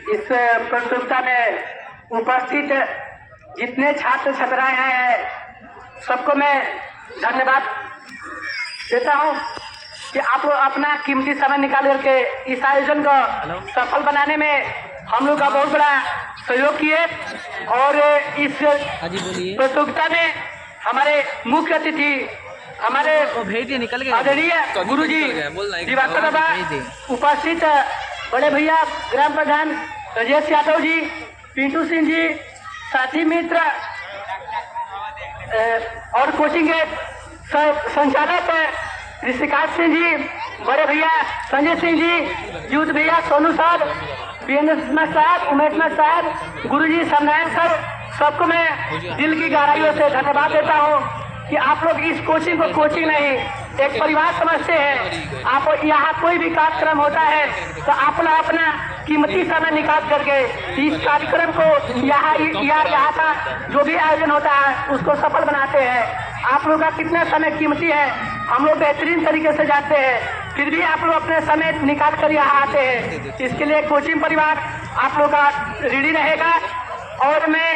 इस प्रतियोगिता में उपस्थित जितने छात्र छात्राएं हैं सबको मैं धन्यवाद देता हूं कि आप लोग अपना कीमती समय निकाल करके इस आयोजन को सफल बनाने में हम लोग का बहुत बड़ा सहयोग किए। और इस प्रतियोगिता में हमारे मुख्य अतिथि हमारे आदरणीय गुरुजी दिवाकर बाबा, उपस्थित बड़े भैया ग्राम प्रधान राजेश यादव जी, पिंटू सिंह जी, साथी मित्र और कोचिंग के संचालक ऋषिकांत सिंह जी, बड़े भैया संजय सिंह जी, यूथ भैया सोनू सर, वीरेंद्र साहब, उमेश साहब, गुरुजी समनारायण सर, सबको मैं दिल की गहराइयों से धन्यवाद देता हूँ कि आप लोग इस कोचिंग को कोचिंग नहीं एक परिवार समझते हैं। आप यहाँ कोई भी कार्यक्रम होता है तो आप लोग अपना कीमती समय निकाल करके इस कार्यक्रम को यहाँ का जो भी आयोजन होता है उसको सफल बनाते हैं। आप लोग का कितना समय कीमती है हम लोग बेहतरीन तरीके से जाते हैं, फिर भी आप लोग अपने समय निकाल कर यहाँ आते हैं। इसके लिए कोचिंग परिवार आप लोग का रेडी रहेगा। और मैं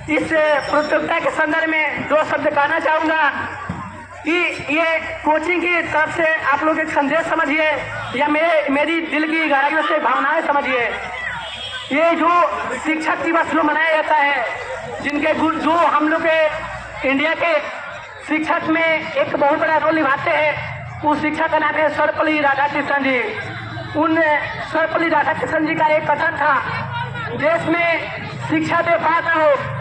इस प्रतियोगिता के संदर्भ में दो शब्द कहना चाहूँगा कि ये कोचिंग की तरफ से आप लोग एक संदेश समझिए या मेरी दिल की गहराइयों से भावनाएं समझिए। ये जो शिक्षक दिवस जो मनाया जाता है, जिनके जो हम लोग के इंडिया के शिक्षक में एक बहुत बड़ा रोल निभाते हैं, उस शिक्षक का नाम है सर्वपल्ली राधाकृष्णन जी। उन सर्वपल्ली राधाकृष्णन जी का एक कथन था, देश में शिक्षा व्यापार न हो।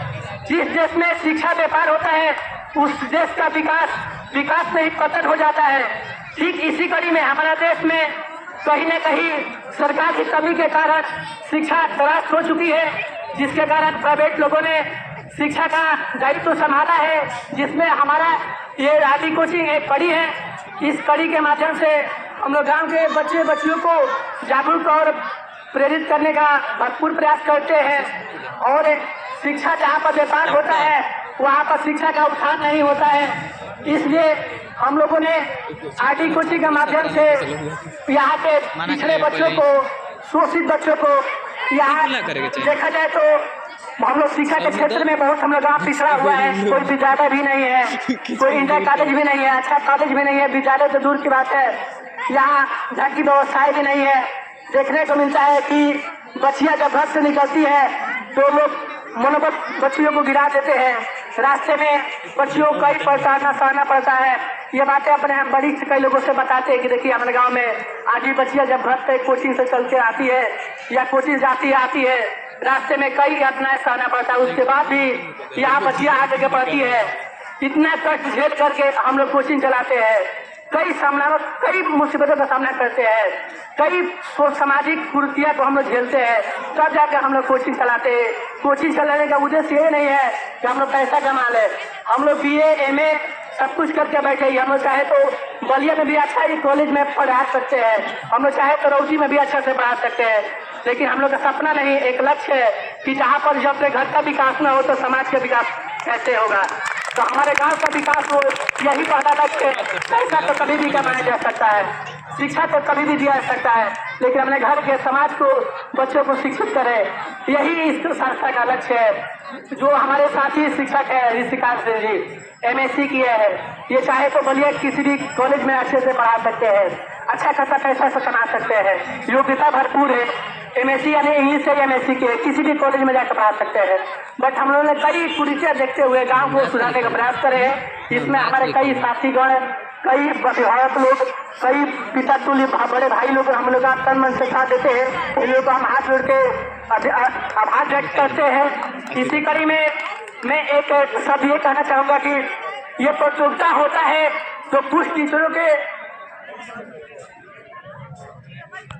जिस देश में शिक्षा व्यापार होता है उस देश का विकास में ही पतन हो जाता है। ठीक इसी कड़ी में हमारा देश में कहीं न कहीं सरकार की कमी के कारण शिक्षा त्रास्त हो चुकी है, जिसके कारण प्राइवेट लोगों ने शिक्षा का दायित्व संभाला है, जिसमें हमारा ये आदि कोचिंग एक कड़ी है। इस कड़ी के माध्यम से हम लोग गाँव के बच्चे बच्चियों को जागरूक और प्रेरित करने का भरपूर प्रयास करते हैं। और शिक्षा जहाँ पर व्यापार होता है वहाँ पर शिक्षा का उत्थान नहीं होता है। इसलिए हम लोगों ने आरटी कोचिंग के माध्यम से यहाँ के पिछड़े बच्चों को, शोषित बच्चों को, यहाँ देखा जाए तो हम लोग शिक्षा के क्षेत्र में बहुत हम लोग गाँव पिछड़ा हुआ है। कोई विद्यालय भी नहीं है, कोई इंटर कॉलेज भी नहीं है, अच्छा कॉलेज भी नहीं है, विद्यालय तो दूर की बात है, यहाँ ढंग की व्यवस्थाएं भी नहीं है। देखने को मिलता है कि बच्चियां जब घर से निकलती है तो लोग मनोबल बच्चियों को गिरा देते हैं। रास्ते में बच्चियों को कई परेशानियां सहना पड़ता है। ये बातें अपने हम बड़ी से कई लोगों से बताते हैं कि देखिए हमारे गांव में आज भी बच्चियां जब घर से कोचिंग से चल के आती है या कोचिंग जाती आती है, रास्ते में कई यातनाएं सहना पड़ता है, उसके बाद भी यहाँ बच्चियां आ जगह पड़ती है। इतना कष्ट झेल करके हम लोग कोचिंग चलाते हैं, कई मुसीबतों का सामना करते हैं, कई सामाजिक कुरीतियों को हम लोग झेलते हैं, तब जाकर हम लोग कोचिंग चलाते हैं। कोचिंग चलाने का उद्देश्य ये नहीं है कि हम लोग पैसा कमा ले। हम लोग BA MA सब कुछ करके बैठे ही। हम लोग चाहे तो बलिया में भी अच्छा ही कॉलेज में पढ़ा सकते हैं, हम लोग चाहे तो रौटी में भी अच्छा से पढ़ा सकते हैं, लेकिन हम लोग का सपना नहीं, एक लक्ष्य है कि जहाँ पर जब तक घर का विकास न हो तो समाज का विकास कैसे होगा। तो हमारे गांव का विकास हो, यही पहला लक्ष्य है। पैसा तो कभी भी कमाया जा सकता है, शिक्षा तो कभी भी दिया जा सकता है, लेकिन अपने घर के समाज को, बच्चों को शिक्षित करें, यही इस संस्था का लक्ष्य है। जो हमारे साथी शिक्षक है ऋषिकांत सिंह जी, MSc किए हैं, ये चाहे तो बलिया किसी भी कॉलेज में अच्छे से पढ़ा सकते हैं, अच्छा खासा पैसा से कमा सकते हैं, योग्यता भरपूर है। MSc यानी इंग्लिश से MSc के किसी भी कॉलेज में जाकर पढ़ा सकते हैं। बट हम लोगों ने कई कुरीतियां देखते हुए गांव को सुधारने का प्रयास करे हैं। इसमें हमारे कई साथीगण, कई अभिभावक लोग, कई पिता तुल्य बड़े भाई लोग हम लोग का तन मन से साथ देते हैं। इन लोगों को हम हाथ जोड़ के आभार व्यक्त करते हैं। इसी कड़ी में मैं एक सब ये कहना चाहूँगा कि ये प्रतियोगिता होता है तो कुछ टीचरों के